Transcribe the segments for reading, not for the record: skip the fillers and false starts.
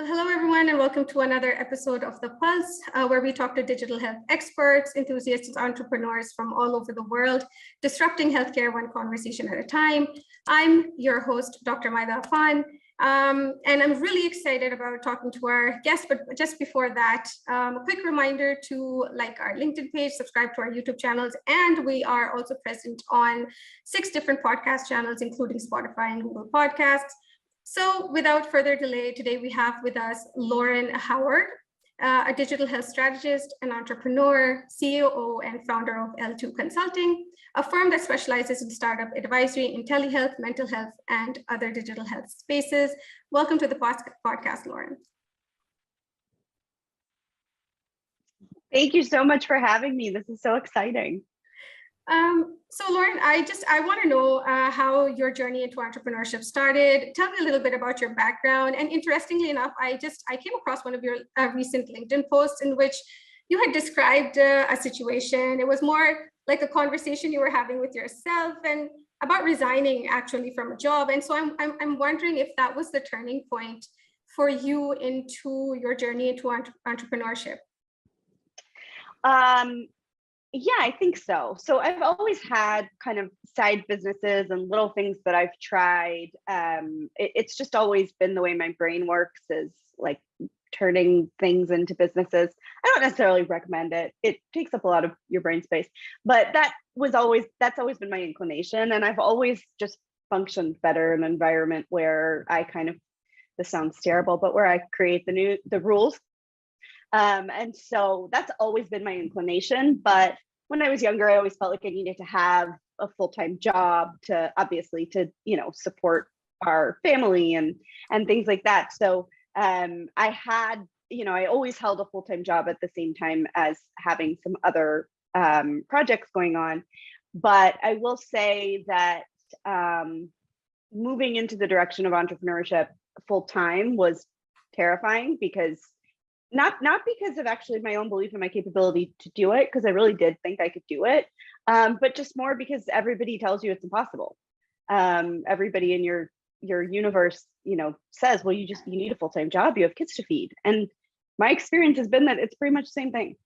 Well, hello everyone, and welcome to another episode of The Pulse, where we talk to digital health experts, enthusiasts, and entrepreneurs from all over the world, disrupting healthcare one conversation at a time. I'm your host, Dr. Maida Afan, and I'm really excited about talking to our guest. But just before that, a quick reminder to like our LinkedIn page, subscribe to our YouTube channels, and we are also present on 6 different podcast channels, including Spotify and Google Podcasts. So without further delay, today we have with us Lauren Howard, a digital health strategist, an entrepreneur, COO, and founder of L2 Consulting, a firm that specializes in startup advisory in telehealth, mental health, and other digital health spaces. Welcome to the podcast, Lauren. Thank you so much for having me. This is so exciting. So Lauren, I want to know how your journey into entrepreneurship started. Tell me a little bit about your background. And interestingly enough, I came across one of your recent LinkedIn posts in which you had described a situation. It was more like a conversation you were having with yourself and about resigning actually from a job. And so I'm wondering if that was the turning point for you into your journey into entrepreneurship. Yeah, I think so. So I've always had kind of side businesses and little things that I've tried. It's just always been the way my brain works, is like turning things into businesses. I don't necessarily recommend it. It takes up a lot of your brain space, but that's always been my inclination. And I've always just functioned better in an environment where I this sounds terrible, but where I create the rules. And so that's always been my inclination. But when I was younger, I always felt like I needed to have a full-time job to support our family and things like that. So I always held a full-time job at the same time as having some other projects going on. But I will say that moving into the direction of entrepreneurship full-time was terrifying, because not because of actually my own belief in my capability to do it, because I really did think I could do it, but just more because everybody tells you it's impossible. Everybody in your universe, says, well, you need a full-time job, you have kids to feed. And my experience has been that it's pretty much the same thing.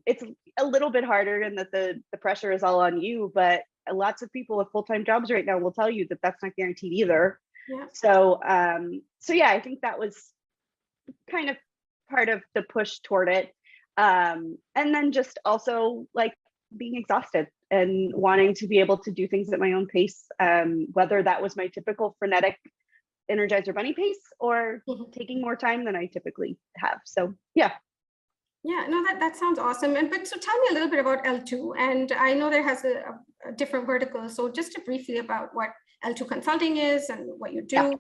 It's a little bit harder in that the pressure is all on you, but lots of people with full-time jobs right now will tell you that that's not guaranteed either. Yeah. So yeah, I think that was kind of part of the push toward it. And then just also like being exhausted and wanting to be able to do things at my own pace, whether that was my typical frenetic Energizer Bunny pace or taking more time than I typically have. So yeah. Yeah, no, that sounds awesome. But so tell me a little bit about L2. And I know there has a different vertical. So just briefly about what L2 Consulting is and what you do.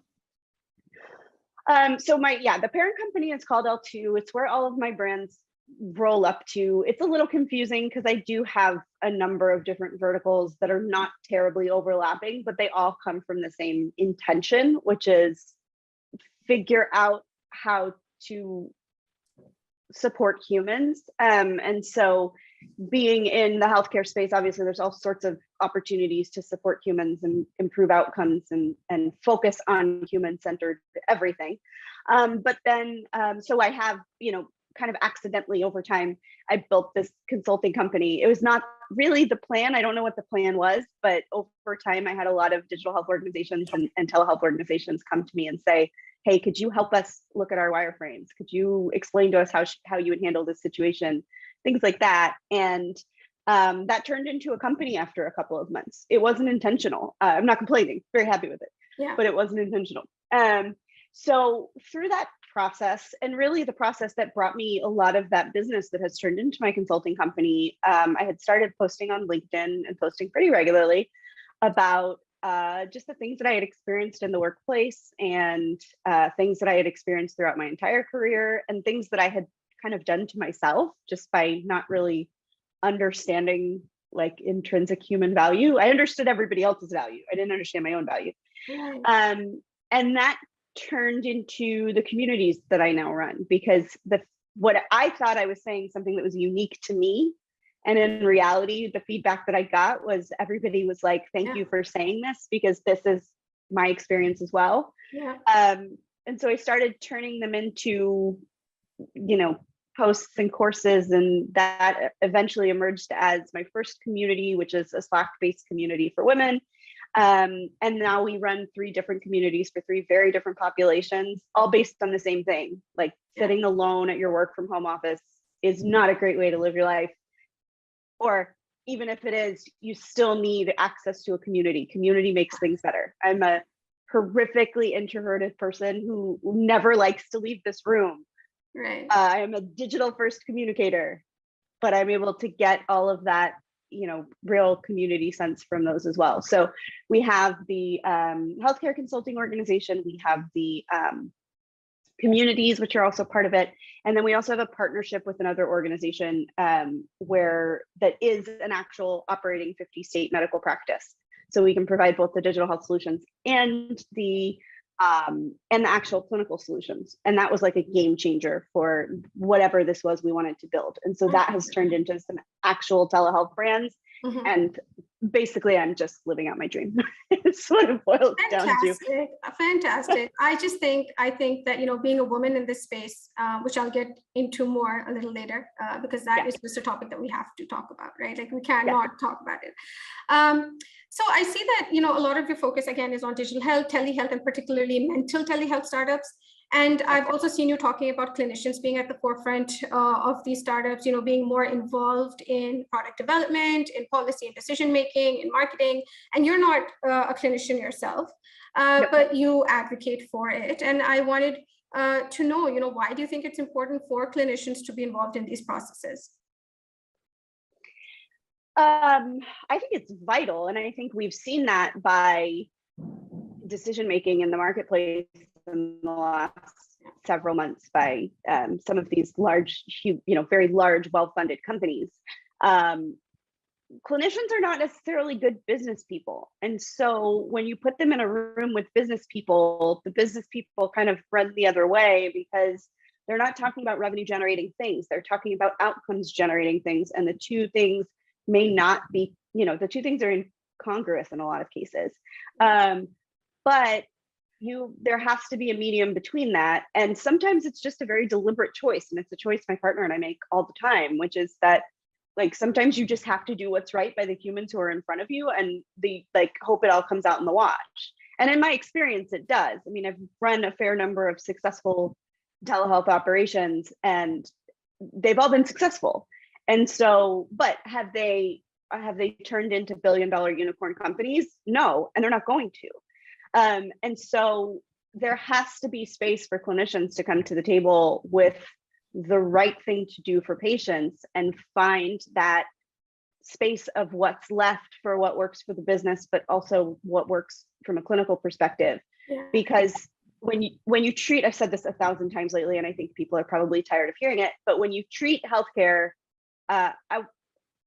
Yeah. The parent company is called L2. It's where all of my brands roll up to. It's a little confusing because I do have a number of different verticals that are not terribly overlapping, but they all come from the same intention, which is figure out how to support humans. And so being in the healthcare space, obviously there's all sorts of opportunities to support humans and improve outcomes and focus on human-centered everything. But then, so I have, kind of accidentally over time, I built this consulting company. It was not really the plan. I don't know what the plan was, but over time, I had a lot of digital health organizations and telehealth organizations come to me and say, hey, could you help us look at our wireframes? Could you explain to us how you would handle this situation? Things like that. And that turned into a company after a couple of months. It wasn't intentional. I'm not complaining, very happy with it, but it wasn't intentional. So through that process, and really the process that brought me a lot of that business that has turned into my consulting company, I had started posting on LinkedIn and posting pretty regularly about just the things that I had experienced in the workplace and things that I had experienced throughout my entire career and things that I had kind of done to myself just by not really understanding like intrinsic human value. I understood everybody else's value. I didn't understand my own value. And that turned into the communities that I now run, because what I thought I was saying something that was unique to me. And in reality, the feedback that I got was everybody was like, thank you for saying this, because this is my experience as well. And so I started turning them into, posts and courses, and that eventually emerged as my first community, which is a Slack-based community for women. And now we run 3 different communities for 3 very different populations, all based on the same thing. Like sitting alone at your work from home office is not a great way to live your life. Or even if it is, you still need access to a community. Community makes things better. I'm a horrifically introverted person who never likes to leave this room. Right. I am a digital first communicator, but I'm able to get all of that, real community sense from those as well. So we have the healthcare consulting organization, we have the communities, which are also part of it. And then we also have a partnership with another organization that is an actual operating 50-state medical practice. So we can provide both the digital health solutions and the actual clinical solutions. And that was like a game changer for whatever this was we wanted to build. And so that has turned into some actual telehealth brands. Mm-hmm. And basically I'm just living out my dream. It's what it boils down to. Fantastic. I think that, being a woman in this space, which I'll get into more a little later, because that is just a topic that we have to talk about, right? Like we cannot talk about it. So I see that, a lot of your focus again is on digital health, telehealth, and particularly mental telehealth startups. And I've also seen you talking about clinicians being at the forefront of these startups, being more involved in product development, in policy and decision-making, in marketing. And you're not a clinician yourself, but you advocate for it. And I wanted to know, why do you think it's important for clinicians to be involved in these processes? I think it's vital. And I think we've seen that by decision-making in the marketplace in the last several months by some of these large, very large, well-funded companies. Clinicians are not necessarily good business people. And so when you put them in a room with business people, the business people kind of run the other way because they're not talking about revenue generating things. They're talking about outcomes generating things. And the two things may not be, the two things are incongruous in a lot of cases. But there has to be a medium between that. And sometimes it's just a very deliberate choice. And it's a choice my partner and I make all the time, which is that sometimes you just have to do what's right by the humans who are in front of you and hope it all comes out in the wash. And in my experience, it does. I mean, I've run a fair number of successful telehealth operations and they've all been successful. And so, but have they turned into billion-dollar unicorn companies? No, and they're not going to. And so there has to be space for clinicians to come to the table with the right thing to do for patients and find that space of what's left for what works for the business, but also what works from a clinical perspective. Yeah. Because when you treat, I've said this 1,000 times lately, and I think people are probably tired of hearing it, but when you treat healthcare,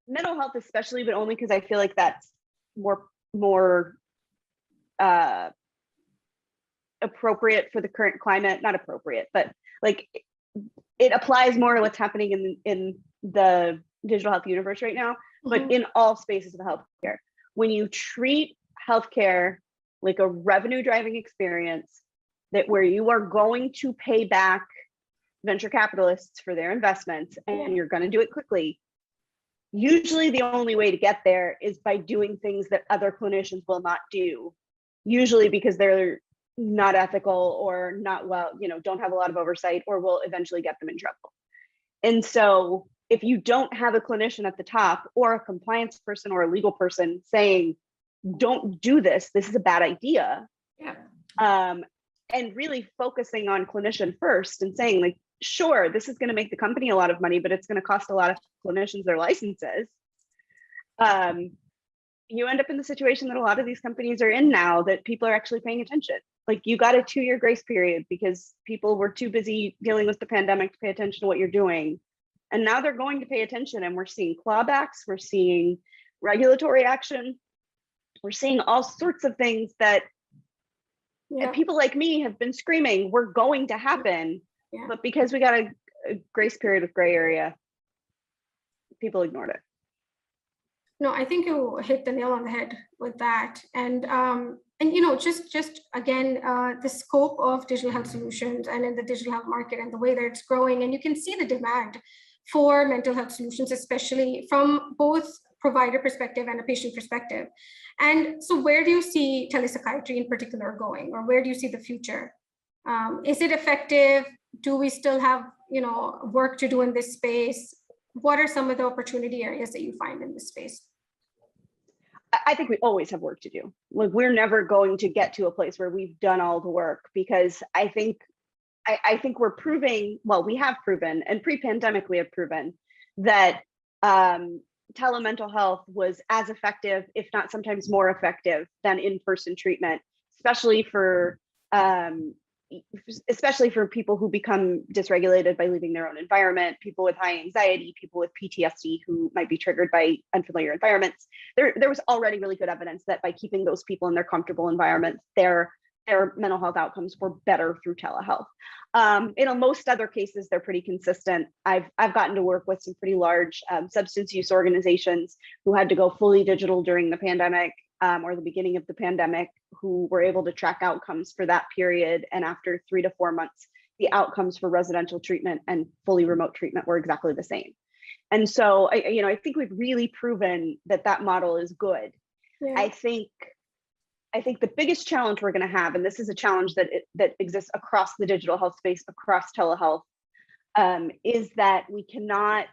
mental health especially, but only because I feel like that's more appropriate for the current climate, not appropriate, but it applies more to what's happening in the digital health universe right now, but in all spaces of healthcare. When you treat healthcare like a revenue driving experience where you are going to pay back venture capitalists for their investments and you're going to do it quickly, usually the only way to get there is by doing things that other clinicians will not do, usually because they're not ethical or not don't have a lot of oversight or will eventually get them in trouble. And so if you don't have a clinician at the top or a compliance person or a legal person saying, don't do this, this is a bad idea. Yeah. And really focusing on clinician first and saying sure, this is going to make the company a lot of money, but it's going to cost a lot of clinicians their licenses. You end up in the situation that a lot of these companies are in now, that people are actually paying attention. You got a 2-year grace period because people were too busy dealing with the pandemic to pay attention to what you're doing. And now they're going to pay attention, and we're seeing clawbacks, we're seeing regulatory action, we're seeing all sorts of things that people like me have been screaming we're going to happen. Yeah. But because we got a grace period with gray area, people ignored it. No, I think you hit the nail on the head with that. And And just again, the scope of digital health solutions and in the digital health market and the way that it's growing, and you can see the demand for mental health solutions, especially from both provider perspective and a patient perspective. And so where do you see telepsychiatry in particular going, or where do you see the future? Is it effective? Do we still have work to do in this space? What are some of the opportunity areas that you find in this space? I think we always have work to do. Like, we're never going to get to a place where we've done all the work, because I think we're proving, well, we have proven, and pre-pandemic we have proven that telemental health was as effective, if not sometimes more effective, than in-person treatment, especially for people who become dysregulated by leaving their own environment, people with high anxiety, people with PTSD who might be triggered by unfamiliar environments. There was already really good evidence that by keeping those people in their comfortable environments, their mental health outcomes were better through telehealth. In most other cases, they're pretty consistent. I've gotten to work with some pretty large substance use organizations who had to go fully digital during the pandemic, or the beginning of the pandemic, who were able to track outcomes for that period. And after 3 to 4 months, the outcomes for residential treatment and fully remote treatment were exactly the same. And so I think we've really proven that model is good. Yeah. I think the biggest challenge we're going to have, and this is a challenge that exists across the digital health space, across telehealth, is that we cannot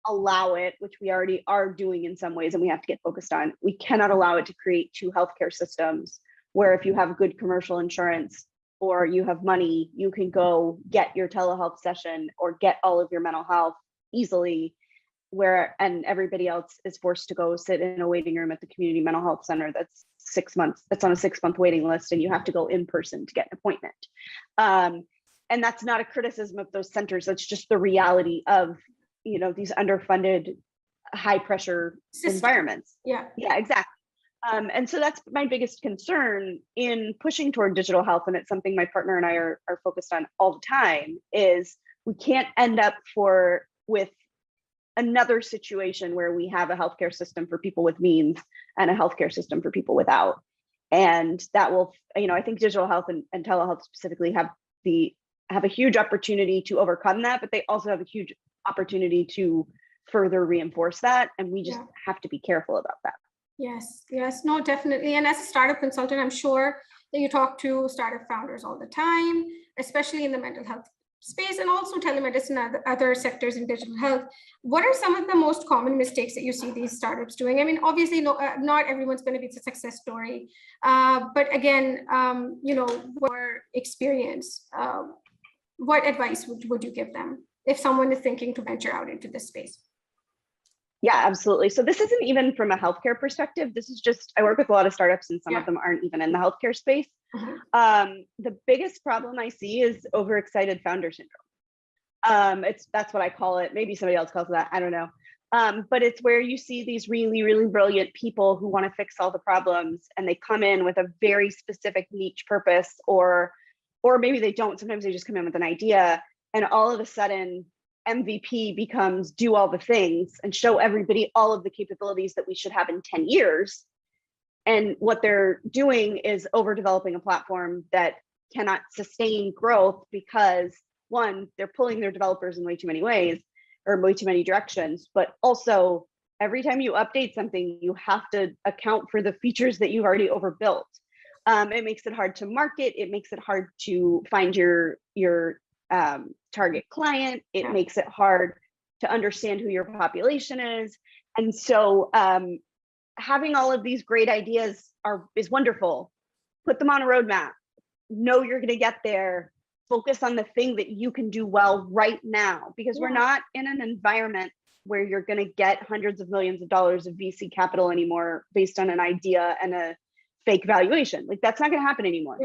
allow it, which we already are doing in some ways, and we have to get focused on. We cannot allow it to create two healthcare systems where if you have good commercial insurance or you have money, you can go get your telehealth session or get all of your mental health easily, and everybody else is forced to go sit in a waiting room at the community mental health center that's 6 months, that's on a 6-month waiting list, and you have to go in person to get an appointment. And that's not a criticism of those centers. That's just the reality of these underfunded, high pressure environments. Yeah, exactly. And so that's my biggest concern in pushing toward digital health. And it's something my partner and I are focused on all the time, is we can't end up with another situation where we have a healthcare system for people with means and a healthcare system for people without. And that will, I think digital health and telehealth specifically have a huge opportunity to overcome that, but they also have a huge opportunity to further reinforce that. And we just have to be careful about that. Yes, no, definitely. And as a startup consultant, I'm sure that you talk to startup founders all the time, especially in the mental health space, and also telemedicine and other sectors in digital health. What are some of the most common mistakes that you see these startups doing? I mean, obviously, not everyone's going to be a success story, but again, your experience, what advice would you give them if someone is thinking to venture out into this space? Yeah, absolutely. So this isn't even from a healthcare perspective. This is just, I work with a lot of startups and some of them aren't even in the healthcare space. The biggest problem I see is overexcited founder syndrome. That's what I call it. Maybe somebody else calls it that. I don't know. But it's where you see these really, really brilliant people who want to fix all the problems, and they come in with a very specific niche purpose, or maybe they don't. Sometimes they just come in with an idea, and all of a sudden MVP becomes do all the things and show everybody all of the capabilities that we should have in 10 years. And what they're doing is overdeveloping a platform that cannot sustain growth because, one, they're pulling their developers in way too many ways or way too many directions, but also every time you update something, you have to account for the features that you've already overbuilt. It makes it hard to market. It makes it hard to find your target client. It makes it hard to understand who your population is. And so having all of these great ideas is wonderful. Put them on a roadmap. Know you're going to get there. Focus on the thing that you can do well right now, because we're not in an environment where you're going to get hundreds of millions of dollars of VC capital anymore based on an idea and a fake valuation. Like, that's not going to happen anymore.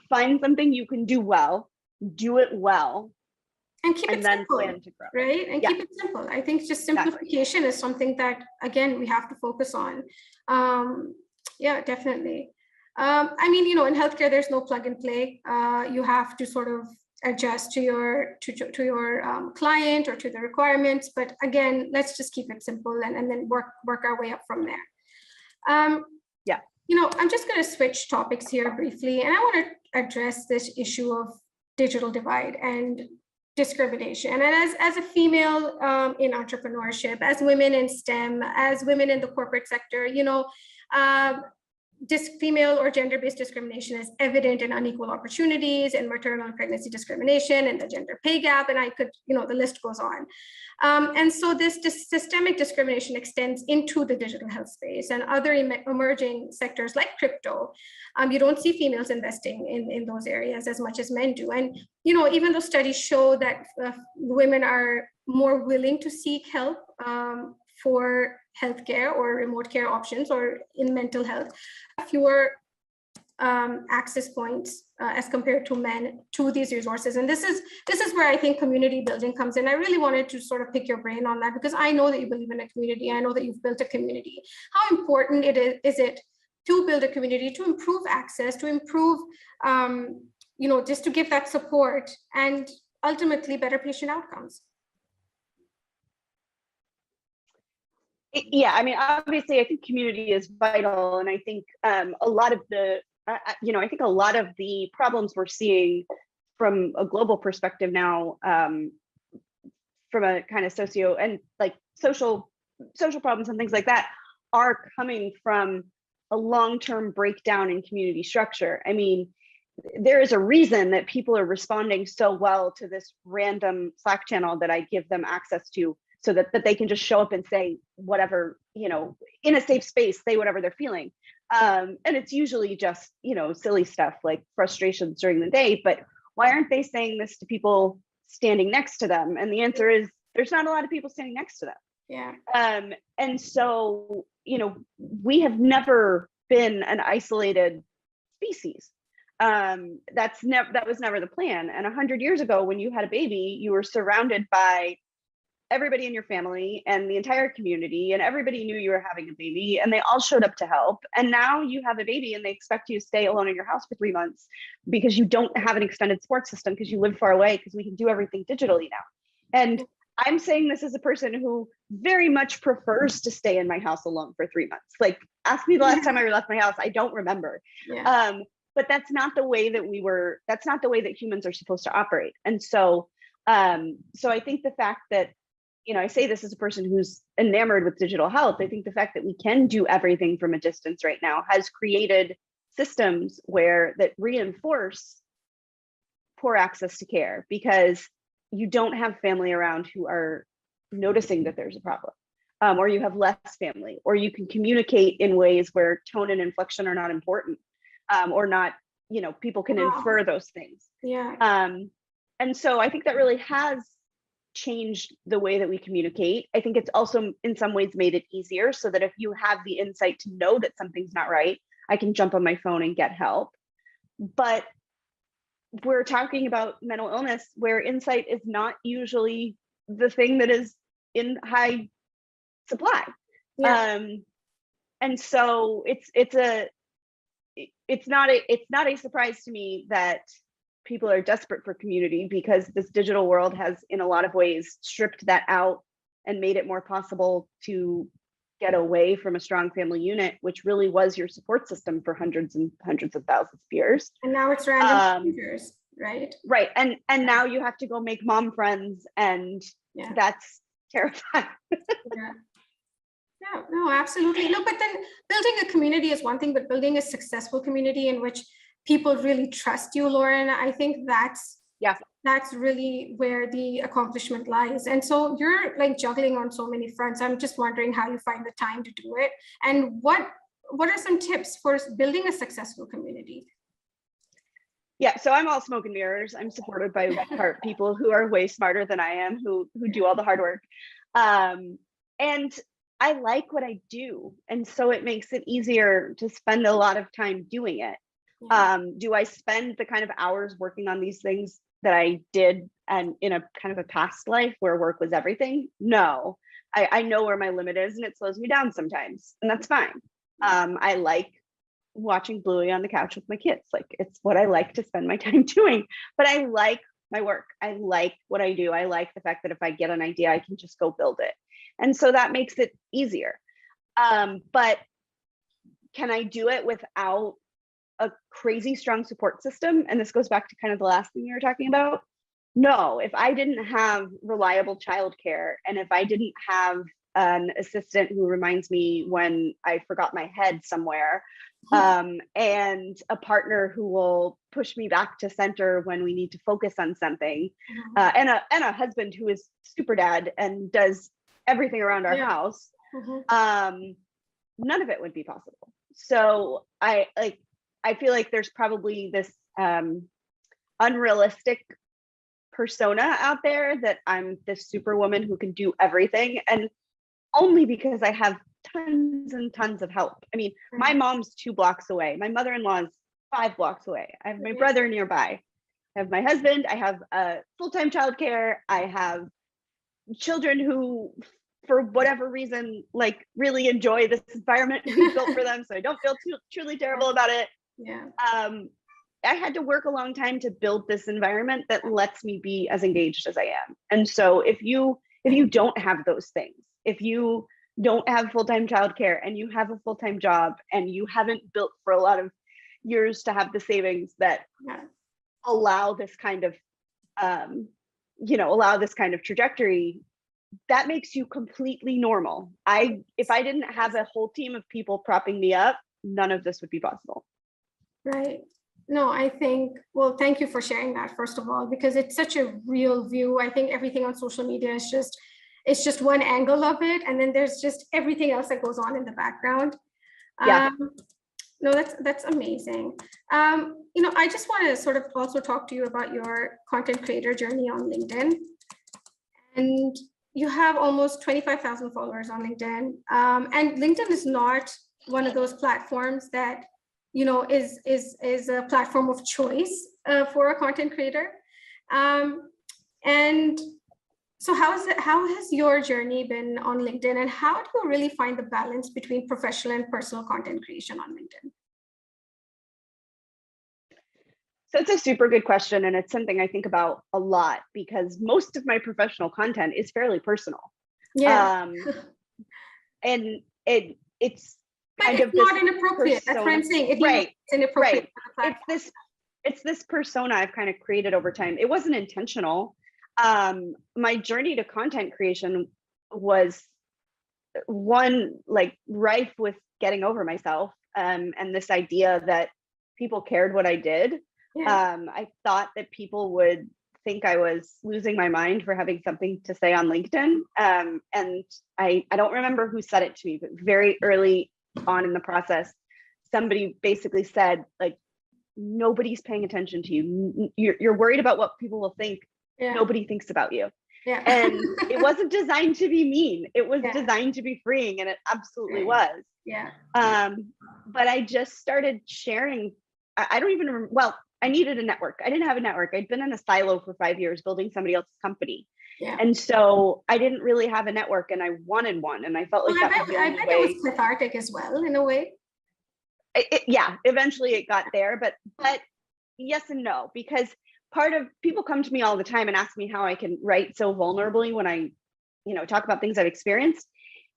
Find something you can do well, do it well, and keep it simple, plan to grow. Right? And keep it simple. I think just simplification is something that, again, we have to focus on. Definitely. I mean, in healthcare, there's no plug and play. You have to sort of adjust to your client or to the requirements. But again, let's just keep it simple and then work our way up from there. I'm just going to switch topics here briefly, and I want to address this issue of digital divide and discrimination. And as a female in entrepreneurship, as women in STEM, as women in the corporate sector, this female or gender-based discrimination is evident in unequal opportunities, in maternal and pregnancy discrimination, and the gender pay gap, and I could, the list goes on. And so this systemic discrimination extends into the digital health space and other emerging sectors like crypto. You don't see females investing in those areas as much as men do. And, even though studies show that women are more willing to seek help for healthcare or remote care options or in mental health, fewer access points as compared to men to these resources. And this is where I think community building comes in. I really wanted to sort of pick your brain on that, because I know that you believe in a community. I know that you've built a community. How important is it to build a community, to improve access, to improve, just to give that support and ultimately better patient outcomes? Yeah, I mean, obviously, I think community is vital, and I think a lot of the, I think a lot of the problems we're seeing from a global perspective now, from a kind of social problems and things like that, are coming from a long-term breakdown in community structure. I mean, there is a reason that people are responding so well to this random Slack channel that I give them access to, so that they can just show up and say whatever, in a safe space, say whatever they're feeling. And it's usually just, silly stuff like frustrations during the day, but why aren't they saying this to people standing next to them? And the answer is, there's not a lot of people standing next to them. Yeah. And so, we have never been an isolated species. That was never the plan. And 100 years ago, when you had a baby, you were surrounded by everybody in your family and the entire community, and everybody knew you were having a baby, and they all showed up to help. And now you have a baby and they expect you to stay alone in your house for 3 months because you don't have an extended support system, because you live far away, because we can do everything digitally now. And I'm saying this as a person who very much prefers to stay in my house alone for 3 months. Like, ask me the last time I left my house, I don't remember. Yeah. But that's not the way that that's not the way that humans are supposed to operate. And so, so I think the fact that, I say this as a person who's enamored with digital health, I think the fact that we can do everything from a distance right now has created systems that reinforce poor access to care, because you don't have family around who are noticing that there's a problem, or you have less family, or you can communicate in ways where tone and inflection are not important, or not, people can infer those things. Yeah. And so I think that really has changed the way that we communicate. I think it's also in some ways made it easier, so that if you have the insight to know that something's not right, I can jump on my phone and get help. But we're talking about mental illness, where insight is not usually the thing that is in high supply. Yeah. And so it's not a surprise to me that people are desperate for community, because this digital world has, in a lot of ways, stripped that out and made it more possible to get away from a strong family unit, which really was your support system for hundreds and hundreds of thousands of years. And now it's random strangers, right? Right. And now you have to go make mom friends, and that's terrifying. Yeah, no, absolutely. No, but then building a community is one thing, but building a successful community in which people really trust you, Lauren, I think that's really where the accomplishment lies. And so you're like juggling on so many fronts. I'm just wondering how you find the time to do it, and what are some tips for building a successful community? Yeah, so I'm all smoke and mirrors. I'm supported by people who are way smarter than I am, who do all the hard work. And I like what I do. And so it makes it easier to spend a lot of time doing it. Do I spend the kind of hours working on these things that I did and in a kind of a past life where work was everything? No, I know where my limit is, and it slows me down sometimes, and that's fine. I like watching Bluey on the couch with my kids. Like, it's what I like to spend my time doing, but I like my work. I like what I do. I like the fact that if I get an idea, I can just go build it. And so that makes it easier. But can I do it without a crazy strong support system? And this goes back to kind of the last thing you were talking about. No, if I didn't have reliable childcare, and if I didn't have an assistant who reminds me when I forgot my head somewhere, and a partner who will push me back to center when we need to focus on something, and a husband who is super dad and does everything around our house, none of it would be possible. So I feel like there's probably this unrealistic persona out there that I'm this superwoman who can do everything, and only because I have tons and tons of help. I mean, my mom's 2 blocks away, my mother-in-law is 5 blocks away, I have my brother nearby, I have my husband, I have full-time childcare, I have children who, for whatever reason, like really enjoy this environment we built for them, so I don't feel truly terrible about it. I had to work a long time to build this environment that lets me be as engaged as I am. And so if you don't have those things, if you don't have full-time childcare and you have a full-time job and you haven't built for a lot of years to have the savings that allow this kind of trajectory, that makes you completely normal. If I didn't have a whole team of people propping me up, none of this would be possible. Right. No, I think, well, thank you for sharing that, first of all, because it's such a real view. I think everything on social media is just one angle of it. And then there's just everything else that goes on in the background. No, that's amazing. I just want to sort of also talk to you about your content creator journey on LinkedIn. And you have almost 25,000 followers on LinkedIn. And LinkedIn is not one of those platforms that is a platform of choice for a content creator. And so how has your journey been on LinkedIn, and how do you really find the balance between professional and personal content creation on LinkedIn? So it's a super good question, and it's something I think about a lot because most of my professional content is fairly personal. And it's kind of not inappropriate. That's what I'm saying. It's inappropriate. Right. It's this persona I've kind of created over time. It wasn't intentional. My journey to content creation was one, like, rife with getting over myself, and this idea that people cared what I did. I thought that people would think I was losing my mind for having something to say on LinkedIn. And I don't remember who said it to me, but very early on in the process, somebody basically said, like, nobody's paying attention to you. You're worried about what people will think. Nobody thinks about you. And it wasn't designed to be mean. It was designed to be freeing, and it absolutely was. But I just started sharing. I don't even remember. Well, I needed a network. I didn't have a network. I'd been in a silo for 5 years building somebody else's company. And so I didn't really have a network, and I wanted one. And I felt like that was the only way. It was cathartic as well, in a way. Eventually it got there, but yes and no, because people come to me all the time and ask me how I can write so vulnerably when I, talk about things I've experienced.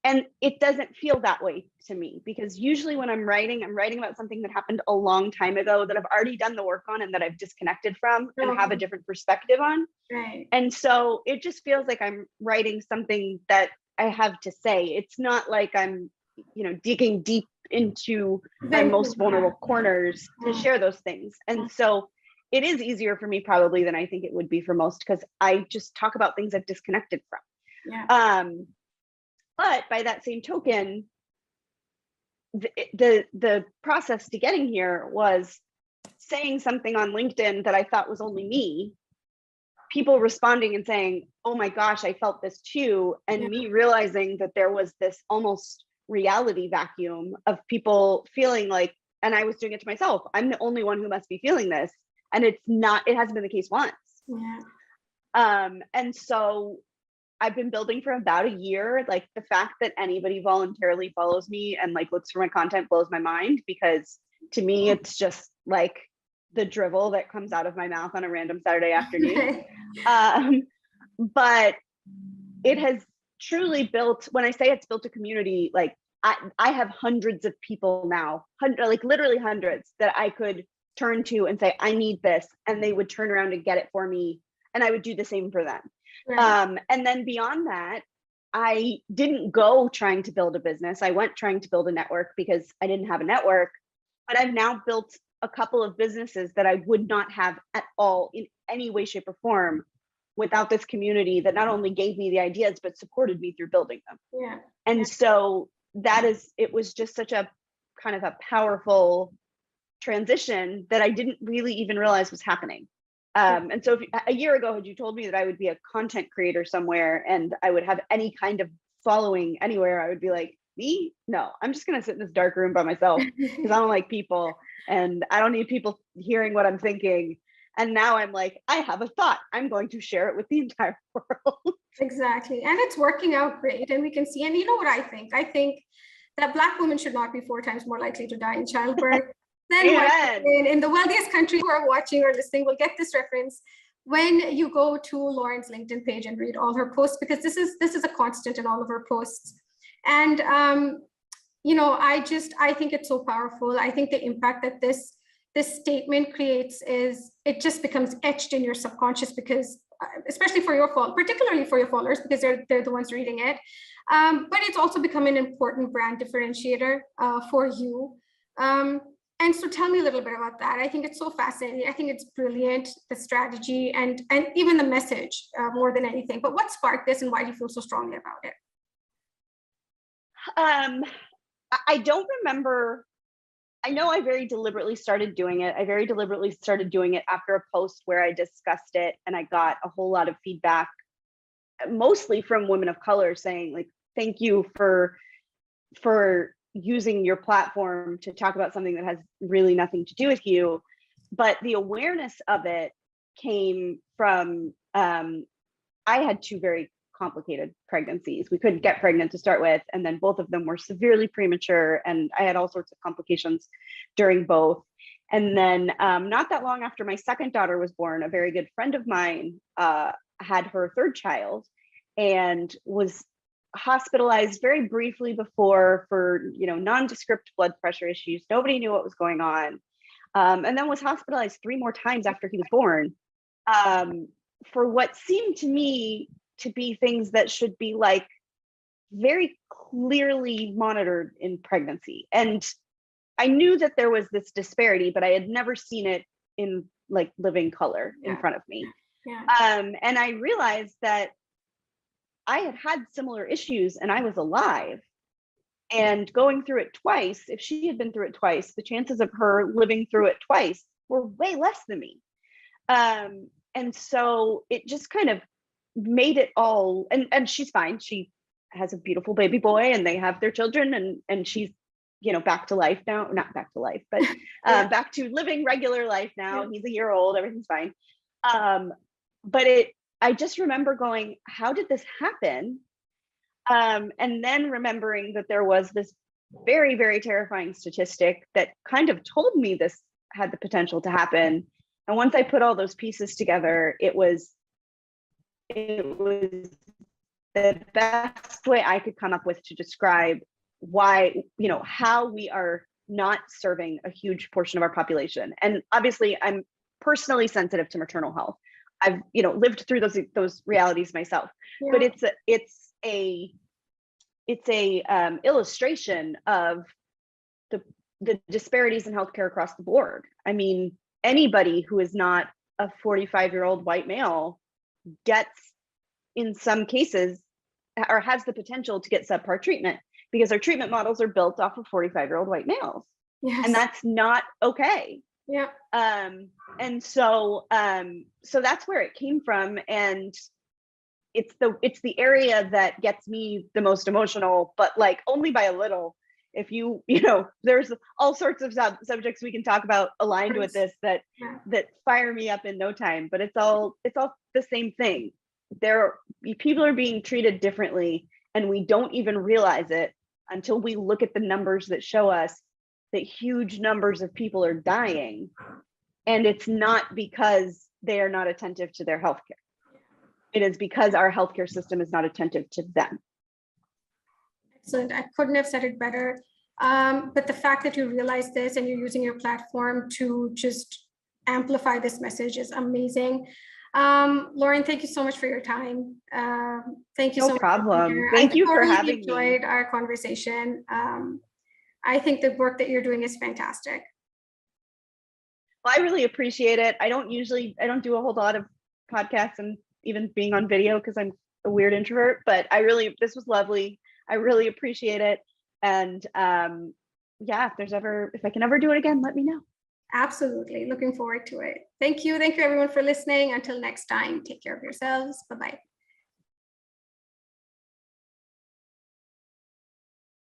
And it doesn't feel that way to me, because usually when I'm writing about something that happened a long time ago that I've already done the work on and that I've disconnected from and have a different perspective on. And so it just feels like I'm writing something that I have to say. It's not like I'm, digging deep into my most vulnerable corners to share those things. And so it is easier for me probably than I think it would be for most, because I just talk about things I've disconnected from. But by that same token, the process to getting here was saying something on LinkedIn that I thought was only me, people responding and saying, oh my gosh, I felt this too. And me realizing that there was this almost reality vacuum of people feeling like, and I was doing it to myself, I'm the only one who must be feeling this. And it hasn't been the case once. And so I've been building for about a year. Like, the fact that anybody voluntarily follows me and like looks for my content blows my mind, because to me, it's just like the drivel that comes out of my mouth on a random Saturday afternoon. But it has truly built, when I say it's built a community, like, I have hundreds of people now, like literally hundreds, that I could turn to and say, I need this, and they would turn around and get it for me, and I would do the same for them. Right. And then beyond that, I didn't go trying to build a business. I went trying to build a network because I didn't have a network, but I've now built a couple of businesses that I would not have at all in any way, shape, or form without this community that not only gave me the ideas, but supported me through building them. Yeah. And so it was just such a kind of a powerful transition that I didn't really even realize was happening. And so a year ago, had you told me that I would be a content creator somewhere and I would have any kind of following anywhere, I would be like, me? No, I'm just going to sit in this dark room by myself because I don't like people and I don't need people hearing what I'm thinking. And now I'm like, I have a thought. I'm going to share it with the entire world. Exactly. And it's working out great. And we can see, and you know what I think? I think that Black women should not be 4 times more likely to die in childbirth than white women in the wealthiest country who are watching or listening will get this reference when you go to Lauren's LinkedIn page and read all her posts, because this is a constant in all of her posts. And, you know, I think it's so powerful. I think the impact that this statement creates is it just becomes etched in your subconscious, because especially for your particularly for your followers, because they're the ones reading it. But it's also become an important brand differentiator for you. And so tell me a little bit about that. I think it's so fascinating. I think it's brilliant, the strategy and even the message more than anything. But what sparked this and why do you feel so strongly about it? I don't remember. I know I very deliberately started doing it. I very deliberately started doing it after a post where I discussed it, and I got a whole lot of feedback, mostly from women of color, saying like, thank you for using your platform to talk about something that has really nothing to do with you. But the awareness of it came from, I had 2 very complicated pregnancies. We couldn't get pregnant to start with, and then both of them were severely premature, and I had all sorts of complications during both. And then not that long after my second daughter was born, a very good friend of mine had her 3rd child and was hospitalized very briefly before for, you know, nondescript blood pressure issues. Nobody knew what was going on. And then was hospitalized 3 more times after he was born for what seemed to me to be things that should be like very clearly monitored in pregnancy. And I knew that there was this disparity, but I had never seen it in like living color in front of me. And I realized that I had had similar issues and I was alive and going through it twice. If she had been through it twice, the chances of her living through it twice were way less than me. And so it just kind of made it all, and she's fine. She has a beautiful baby boy and they have their children, and she's, you know, back to life now, not back to life, but back to living regular life now. He's a year old, everything's fine. But I just remember going, how did this happen? And then remembering that there was this very, very terrifying statistic that kind of told me this had the potential to happen. And once I put all those pieces together, it was the best way I could come up with to describe why, you know, how we are not serving a huge portion of our population. And obviously I'm personally sensitive to maternal health. I've, you know, lived through those realities myself, but it's a illustration of the disparities in healthcare across the board. I mean, anybody who is not a 45-year-old white male gets, in some cases, or has the potential to get subpar treatment because our treatment models are built off of 45-year-old white males. And that's not okay. And so that's where it came from. And it's the area that gets me the most emotional, but like only by a little. If you know, there's all sorts of subjects we can talk about aligned with this that fire me up in no time, but it's all the same thing. People are being treated differently, and we don't even realize it until we look at the numbers that show us that huge numbers of people are dying. And it's not because they are not attentive to their healthcare. It is because our healthcare system is not attentive to them. Excellent. I couldn't have said it better. But the fact that you realize this and you're using your platform to just amplify this message is amazing. Lauren, thank you so much for your time. Thank you so much. No problem. Thank you for having me. I enjoyed our conversation. I think the work that you're doing is fantastic. Well, I really appreciate it. I don't do a whole lot of podcasts and even being on video because I'm a weird introvert, but this was lovely. I really appreciate it. And yeah, if I can ever do it again, let me know. Absolutely. Looking forward to it. Thank you. Thank you everyone for listening. Until next time, take care of yourselves. Bye-bye.